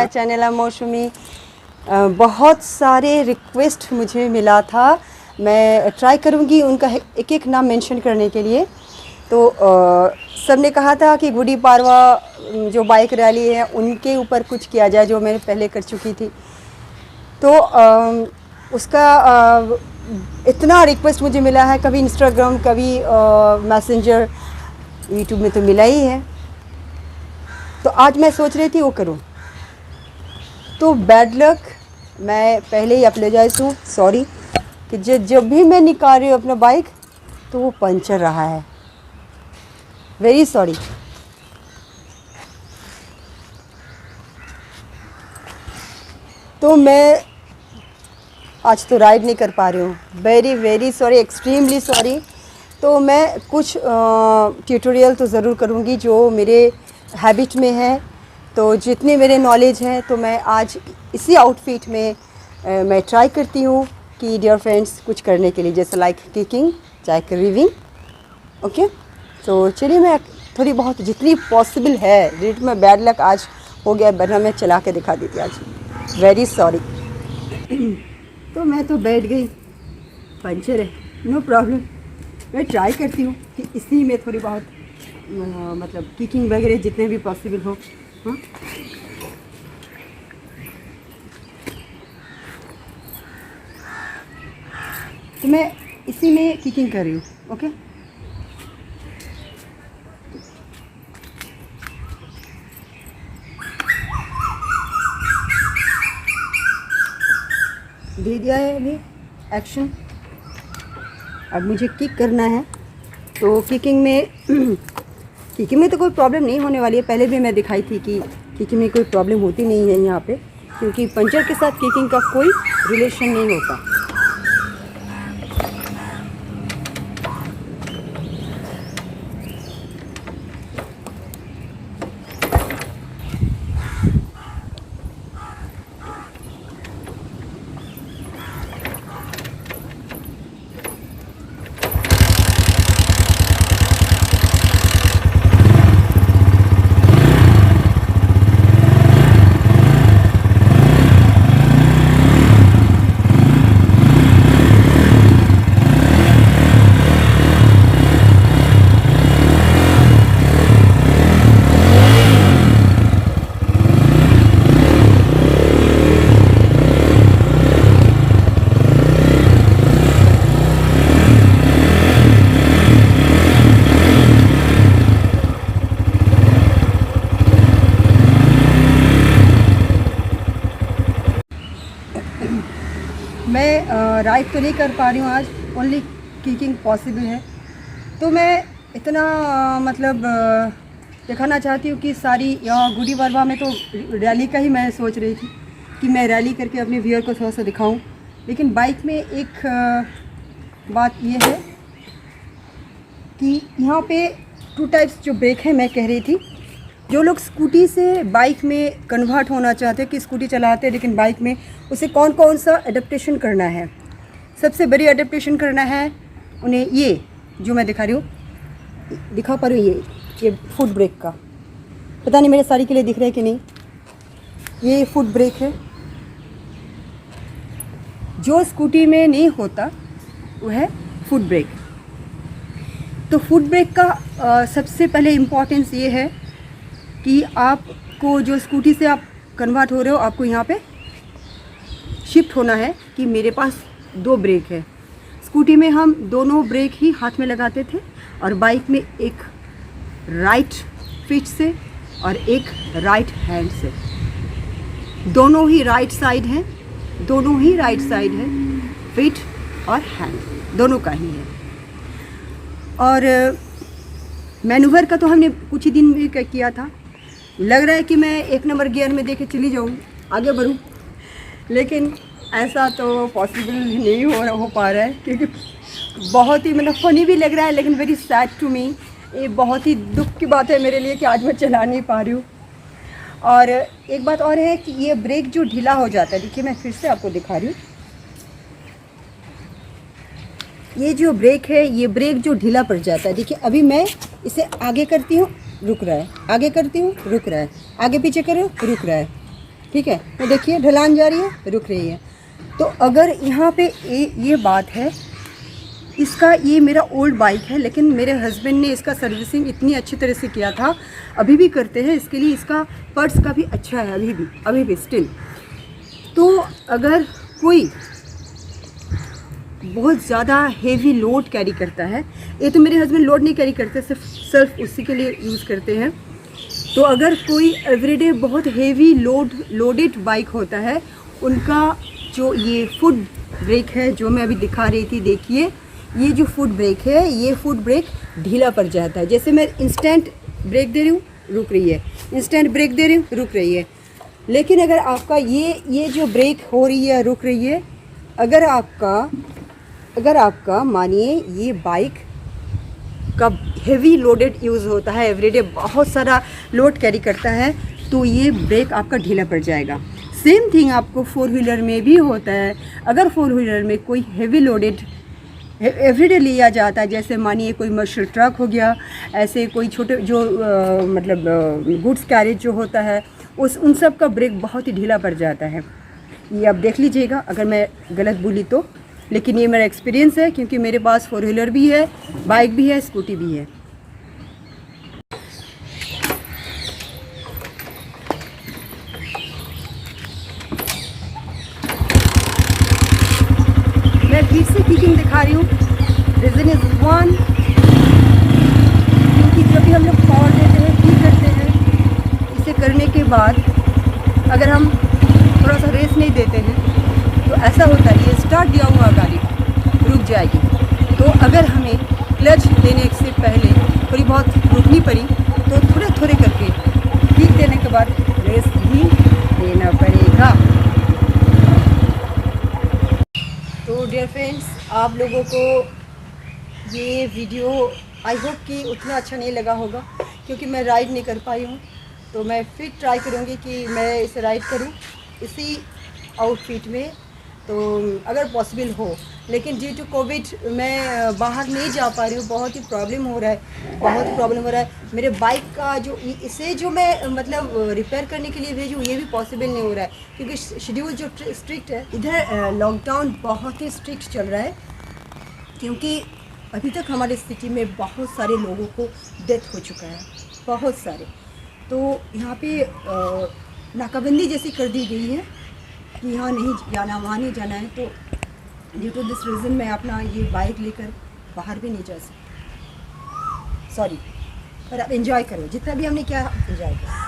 Channel है मौसमी। बहुत सारे रिक्वेस्ट मुझे मिला था, मैं ट्राई करूँगी उनका एक एक नाम मेंशन करने के लिए। तो सब ने कहा था कि गुड़ी पाड़वा जो बाइक रैली है उनके ऊपर कुछ किया जाए, जो मैंने पहले कर चुकी थी। तो उसका इतना रिक्वेस्ट मुझे मिला है, कभी इंस्टाग्राम, कभी मैसेंजर, यूट्यूब में तो मिला ही है। तो आज मैं सोच रही थी वो करूं। तो बैड लक, मैं पहले ही अप्लोजाइज हूँ, सॉरी कि जब भी मैं निकाल रही हूँ अपना बाइक तो वो पंचर रहा है, वेरी सॉरी। तो मैं आज तो राइड नहीं कर पा रही हूँ, very very sorry, extremely sorry. तो मैं कुछ ट्यूटोरियल तो ज़रूर करूँगी जो मेरे हैबिट में है। तो जितने मेरे नॉलेज हैं तो मैं आज इसी आउटफिट में मैं ट्राई करती हूँ कि डियर फ्रेंड्स कुछ करने के लिए, जैसे लाइक किकिंग, चाहे रिविंग। ओके, तो चलिए मैं थोड़ी बहुत जितनी पॉसिबल है, रेट में बैड लक आज हो गया, वरना मैं चला के दिखा देती आज, वेरी सॉरी। तो मैं तो बैठ गई, पंचर है, नो प्रॉब्लम। मैं ट्राई करती हूँ कि इसी में थोड़ी बहुत मतलब किकिंग वगैरह जितने भी पॉसिबल हो। हाँ, तो मैं इसी में किकिंग कर रही हूँ। ओके, दे दिया है अभी एक्शन। अब मुझे किक करना है। तो किकिंग में तो कोई प्रॉब्लम नहीं होने वाली है, पहले भी मैं दिखाई थी कि किकिंग में कोई प्रॉब्लम होती नहीं है यहाँ पे, क्योंकि पंचर के साथ किकिंग का कोई रिलेशन नहीं होता। मैं राइड तो नहीं कर पा रही हूँ आज, ओनली किकिंग पॉसिबल है। तो मैं इतना मतलब दिखाना चाहती हूँ कि सारी यहाँ गुड़ी पड़वा में तो रैली का ही मैं सोच रही थी कि मैं रैली करके अपने व्यूअर को थोड़ा सा दिखाऊं। लेकिन बाइक में एक बात ये है कि यहाँ पे 2 टाइप्स जो ब्रेक है, मैं कह रही थी, जो लोग स्कूटी से बाइक में कन्वर्ट होना चाहते हैं कि स्कूटी चलाते हैं लेकिन बाइक में, उसे कौन कौन सा एडेप्टेशन करना है। सबसे बड़ी एडेप्टेशन करना है उन्हें ये जो मैं दिखा रही हूँ, दिखा पा रही हूँ, ये फुट ब्रेक का, पता नहीं मेरे साड़ी के लिए दिख रहा है कि नहीं, ये फुट ब्रेक है जो स्कूटी में नहीं होता, वो है फुट ब्रेक। तो फुट ब्रेक का सबसे पहले इम्पोर्टेंस ये है कि आपको जो स्कूटी से आप कन्वर्ट हो रहे हो, आपको यहाँ पे शिफ्ट होना है कि मेरे पास 2 ब्रेक है। स्कूटी में हम दोनों ब्रेक ही हाथ में लगाते थे और बाइक में एक राइट फिट से और एक राइट हैंड से, दोनों ही राइट साइड हैं, दोनों ही राइट साइड है, फिट और हैंड दोनों का ही है। और मैनूवर का तो हमने कुछ ही दिन भी किया था, लग रहा है कि मैं 1 नंबर गियर में देके चली जाऊँ, आगे बढ़ूँ, लेकिन ऐसा तो पॉसिबल नहीं हो पा रहा है, क्योंकि बहुत ही मतलब फ़नी भी लग रहा है, लेकिन वेरी सैड टू मी, ये बहुत ही दुख की बात है मेरे लिए कि आज मैं चला नहीं पा रही हूँ। और एक बात और है कि ये ब्रेक जो ढीला हो जाता है, देखिए मैं फिर से आपको दिखा रही हूँ, ये जो ब्रेक है, ये ब्रेक जो ढीला पड़ जाता है, देखिए अभी मैं इसे आगे करती हूँ, रुक रहा है, आगे करती हूँ, रुक रहा है, आगे पीछे करो, रुक रहा है। ठीक है। तो देखिए ढलान जा रही है, रुक रही है। तो अगर यहाँ पे ये बात है, इसका ये मेरा ओल्ड बाइक है, लेकिन मेरे हस्बैंड ने इसका सर्विसिंग इतनी अच्छी तरह से किया था, अभी भी करते हैं, इसके लिए इसका पर्ट्स का भी अच्छा है अभी भी स्टिल। तो अगर कोई बहुत ज़्यादा हेवी लोड कैरी करता है, ये तो मेरे हस्बैंड लोड नहीं कैरी करते, सिर्फ उसी के लिए यूज़ करते हैं। तो अगर कोई एवरीडे बहुत हेवी लोडेड बाइक होता है, उनका जो ये फुट ब्रेक है जो मैं अभी दिखा रही थी, देखिए ये जो फुट ब्रेक है, ये फुट ब्रेक ढीला पड़ जाता है। जैसे मैं इंस्टेंट ब्रेक दे रही हूँ, रुक रही है, इंस्टेंट ब्रेक दे रही हूँ, रुक रही है। लेकिन अगर आपका ये जो ब्रेक हो रही है, रुक रही है, अगर आपका मानिए ये बाइक का हेवी लोडेड यूज़ होता है, एवरीडे बहुत सारा लोड कैरी करता है, तो ये ब्रेक आपका ढीला पड़ जाएगा। सेम थिंग आपको फोर व्हीलर में भी होता है। अगर फोर व्हीलर में कोई हेवी लोडेड एवरीडे लिया जाता है, जैसे मानिए कोई मर्शल ट्रक हो गया, ऐसे कोई छोटे जो मतलब गुड्स कैरेज जो होता है, उन सब का ब्रेक बहुत ही ढीला पड़ जाता है। ये आप देख लीजिएगा अगर मैं गलत बोली तो, लेकिन ये मेरा एक्सपीरियंस है, क्योंकि मेरे पास फोर व्हीलर भी है, बाइक भी है, स्कूटी भी है। मैं फिर से किकिंग दिखा रही हूँ। रीज़न इज़ वन, क्योंकि जब भी हम लोग पावर देते हैं, किक करते हैं, इसे करने के बाद अगर हम थोड़ा सा रेस नहीं देते हैं तो ऐसा होता है, ये स्टार्ट दिया हुआ गाड़ी रुक जाएगी। तो अगर हमें क्लच देने से पहले थोड़ी बहुत रुकनी पड़ी, तो थोड़े थोड़े करके किक देने के बाद रेस भी देना पड़ेगा। तो डियर फ्रेंड्स, आप लोगों को ये वीडियो आई होप कि उतना अच्छा नहीं लगा होगा, क्योंकि मैं राइड नहीं कर पाई हूँ। तो मैं फिर ट्राई करूँगी कि मैं इसे राइड करूँ इसी आउटफिट में, तो अगर पॉसिबल हो। लेकिन ड्यू टू कोविड मैं बाहर नहीं जा पा रही हूँ, बहुत ही प्रॉब्लम हो रहा है, मेरे बाइक का जो इसे जो मैं मतलब रिपेयर करने के लिए भेजूँ, ये भी पॉसिबल नहीं हो रहा है, क्योंकि शेड्यूल जो स्ट्रिक्ट है। इधर लॉकडाउन बहुत ही स्ट्रिक्ट चल रहा है, क्योंकि अभी तक हमारे सिटी में बहुत सारे लोगों को डेथ हो चुका है, बहुत सारे। तो यहाँ पे नाकाबंदी जैसी कर दी गई है कि यहाँ नहीं जाना, वहाँ नहीं जाना है। तो ड्यू टू दिस रीज़न मैं अपना ये बाइक लेकर बाहर भी नहीं जा सकती, सॉरी। पर आप एंजॉय करो, जितना भी हमने किया एंजॉय करो।